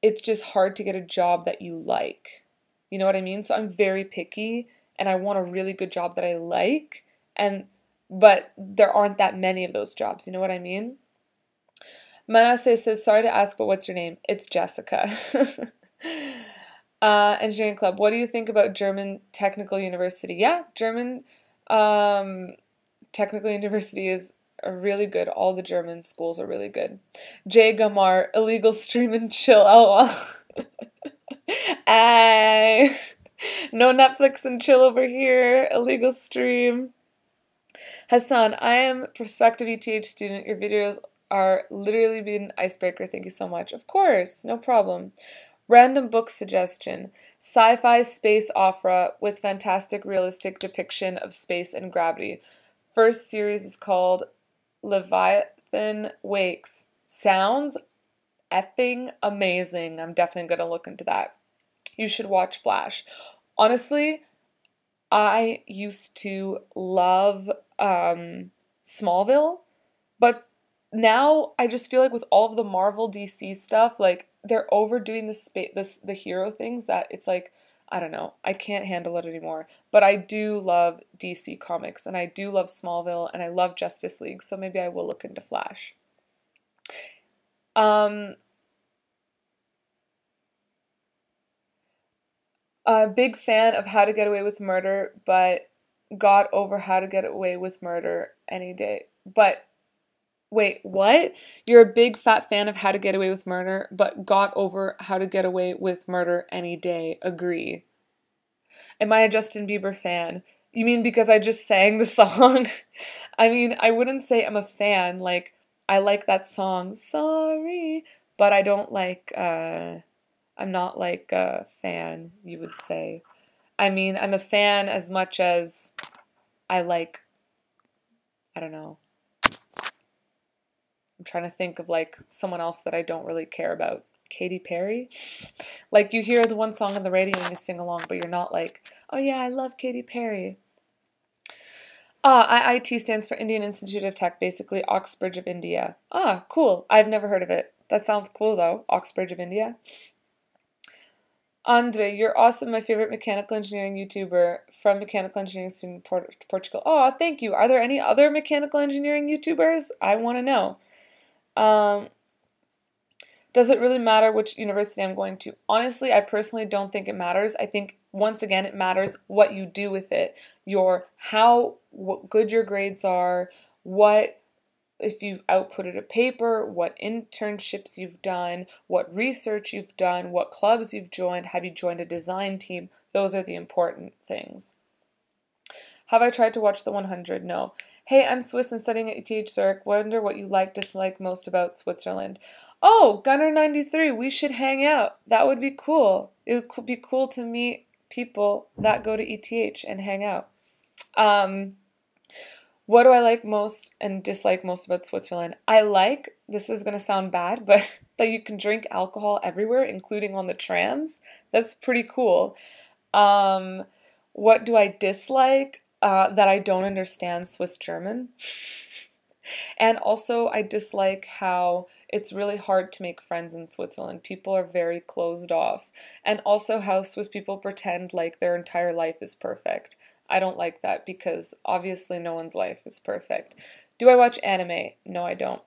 It's just hard to get a job that you like. You know what I mean? So I'm very picky and I want a really good job that I like, but there aren't that many of those jobs. You know what I mean? Manasseh says, sorry to ask, but what's your name? It's Jessica. Engineering Club. What do you think about German Technical University? Yeah, German Technical University is really good. All the German schools are really good. Jay Gamar, illegal stream and chill. Oh, ay. No Netflix and chill over here. Illegal stream. Hassan, I am prospective ETH student. Your videos are literally being an icebreaker. Thank you so much. Of course, no problem. Random book suggestion. Sci-fi space opera with fantastic realistic depiction of space and gravity. First series is called Leviathan Wakes. Sounds effing amazing. I'm definitely going to look into that. You should watch Flash. Honestly, I used to love Smallville, but now I just feel like with all of the Marvel DC stuff, like they're overdoing the hero things that it's like, I don't know, I can't handle it anymore. But I do love DC comics and I do love Smallville and I love Justice League, so maybe I will look into Flash. A big fan of How to Get Away with Murder, but got over How to Get Away with Murder any day. But wait, what? You're a big fat fan of How to Get Away with Murder, but got over How to Get Away with Murder any day. Agree. Am I a Justin Bieber fan? You mean because I just sang the song? I mean, I wouldn't say I'm a fan. Like, I like that song, sorry, but I don't like, I'm not like a fan, you would say. I mean, I'm a fan as much as I like, I don't know. I'm trying to think of like someone else that I don't really care about. Katy Perry? Like you hear the one song on the radio and you sing along, but you're not like, oh yeah, I love Katy Perry. IIT stands for Indian Institute of Tech, basically Oxbridge of India. Ah, cool. I've never heard of it. That sounds cool though, Oxbridge of India. Andre, you're awesome. My favorite mechanical engineering YouTuber from mechanical engineering student Portugal. Oh, thank you. Are there any other mechanical engineering YouTubers? I want to know. Um, does it really matter which university I'm going to? Honestly, I personally don't think it matters. I think once again it matters what you do with it. What good your grades are, what if you've outputted a paper, what internships you've done, what research you've done, what clubs you've joined, have you joined a design team? Those are the important things. Have I tried to watch the 100? No. Hey, I'm Swiss and studying at ETH Zurich. Wonder what you like, dislike most about Switzerland. Oh, Gunner93, we should hang out. That would be cool. It would be cool to meet people that go to ETH and hang out. Um, what do I like most and dislike most about Switzerland? I like, this is going to sound bad, but that you can drink alcohol everywhere, including on the trams. That's pretty cool. Um, what do I dislike? That I don't understand Swiss German. And also, I dislike how it's really hard to make friends in Switzerland. People are very closed off. And also, how Swiss people pretend like their entire life is perfect. I don't like that because obviously no one's life is perfect. Do I watch anime? No, I don't.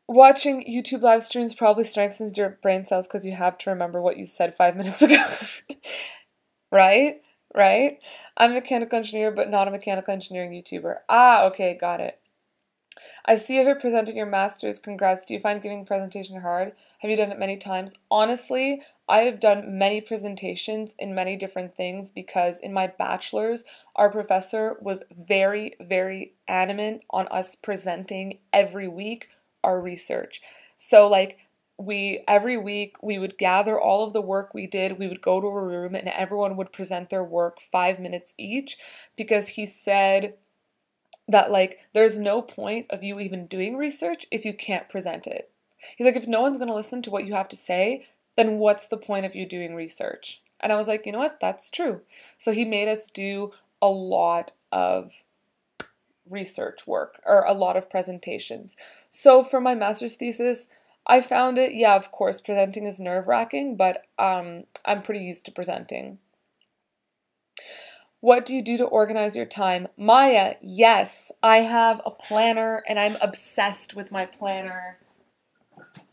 Watching YouTube live streams probably strengthens your brain cells because you have to remember what you said 5 minutes ago. Right? Right? I'm a mechanical engineer, but not a mechanical engineering YouTuber. Ah, okay, got it. I see you have presented your master's. Congrats. Do you find giving a presentation hard? Have you done it many times? Honestly, I have done many presentations in many different things because in my bachelor's, our professor was very, very adamant on us presenting every week our research. So like every week we would gather all of the work we did, we would go to a room and everyone would present their work 5 minutes each because he said that like there's no point of you even doing research if you can't present it. He's like, if no one's going to listen to what you have to say, then what's the point of you doing research? And I was like, you know what? That's true. So he made us do a lot of research work or a lot of presentations. So for my master's thesis, I found it, yeah, of course, presenting is nerve-wracking, but I'm pretty used to presenting. What do you do to organize your time? Maya, yes, I have a planner and I'm obsessed with my planner.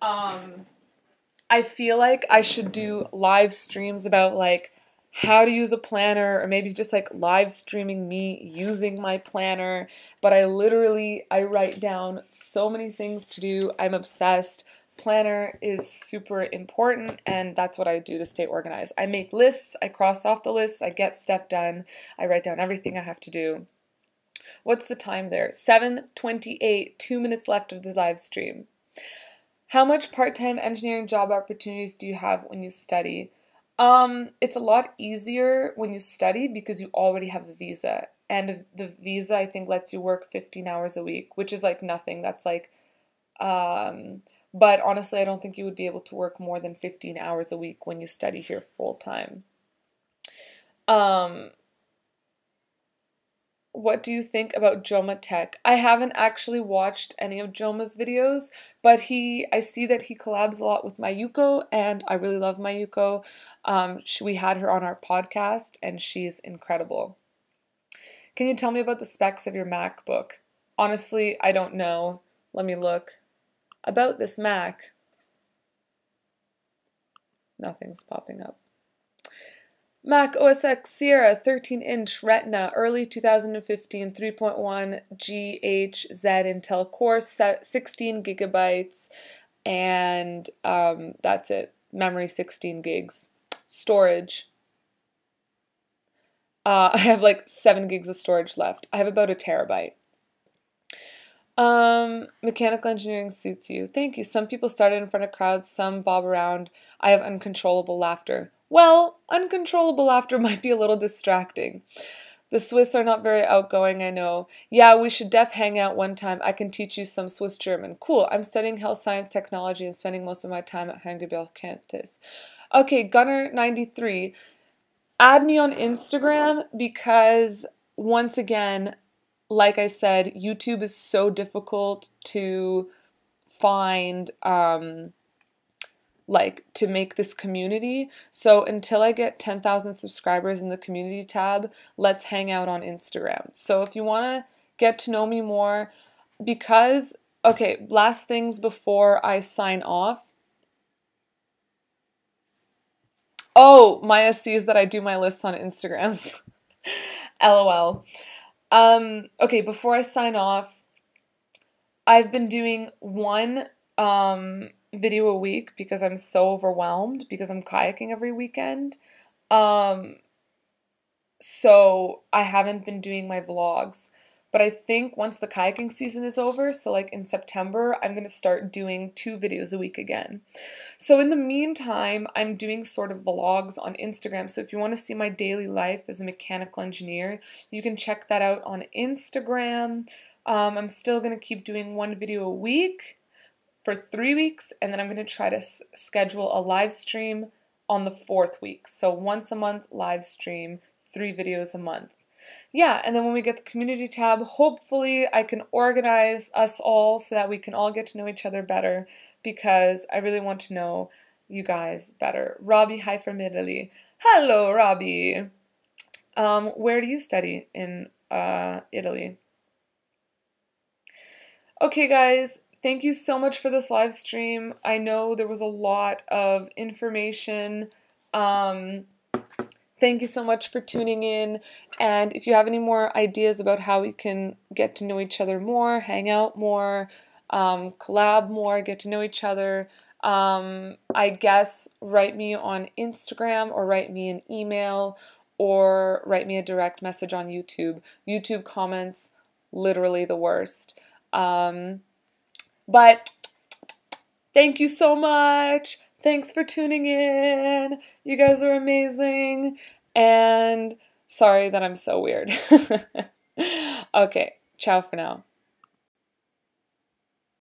I feel like I should do live streams about like how to use a planner or maybe just like live streaming me using my planner. But I write down so many things to do. I'm obsessed. Planner is super important and that's what I do to stay organized. I make lists, I cross off the lists, I get stuff done, I write down everything I have to do. What's the time there? 7:28, 2 minutes left of the live stream. How much part-time engineering job opportunities do you have when you study? It's a lot easier when you study because you already have a visa. And the visa, I think, lets you work 15 hours a week, which is like nothing. That's like, but honestly, I don't think you would be able to work more than 15 hours a week when you study here full time. What do you think about Joma Tech? I haven't actually watched any of Joma's videos, but I see that he collabs a lot with Mayuko, and I really love Mayuko. We had her on our podcast, and she's incredible. Can you tell me about the specs of your MacBook? Honestly, I don't know. Let me look. About this Mac. Nothing's popping up. Mac OS X Sierra 13-inch Retina, early 2015, 3.1 GHz Intel Core, 16 gigabytes, and that's it. Memory 16 gigs. Storage. I have like 7 gigs of storage left. I have about a terabyte. Mechanical engineering suits you. Thank you. Some people started in front of crowds, some bob around. I have uncontrollable laughter. Well, uncontrollable laughter might be a little distracting. The Swiss are not very outgoing, I know. Yeah, we should hang out one time. I can teach you some Swiss German. Cool. I'm studying health science technology and spending most of my time at Hangebel campus. Okay, Gunner93. Add me on Instagram because, once again, like I said, YouTube is so difficult to find, to make this community. So until I get 10,000 subscribers in the community tab, let's hang out on Instagram. So if you want to get to know me more, because, okay, last things before I sign off. Oh, Maya sees that I do my lists on Instagram. LOL. Okay, before I sign off, I've been doing one video a week because I'm so overwhelmed because I'm kayaking every weekend. So I haven't been doing my vlogs. But I think once the kayaking season is over, so like in September, I'm going to start doing 2 videos a week again. So in the meantime, I'm doing sort of vlogs on Instagram. So if you want to see my daily life as a mechanical engineer, you can check that out on Instagram. I'm still going to keep doing 1 video a week for 3 weeks, and then I'm going to try to schedule a live stream on the 4th week. So once a month live stream, 3 videos a month. Yeah, and then when we get the community tab, hopefully I can organize us all so that we can all get to know each other better, because I really want to know you guys better. Robbie, hi from Italy. Hello, Robbie. Where do you study in Italy? Okay, guys, thank you so much for this live stream. I know there was a lot of information. Thank you so much for tuning in, and if you have any more ideas about how we can get to know each other more, hang out more, collab more, get to know each other, I guess write me on Instagram or write me an email or write me a direct message on YouTube. YouTube comments, literally the worst. But thank you so much. Thanks for tuning in. You guys are amazing. And sorry that I'm so weird. Okay, ciao for now.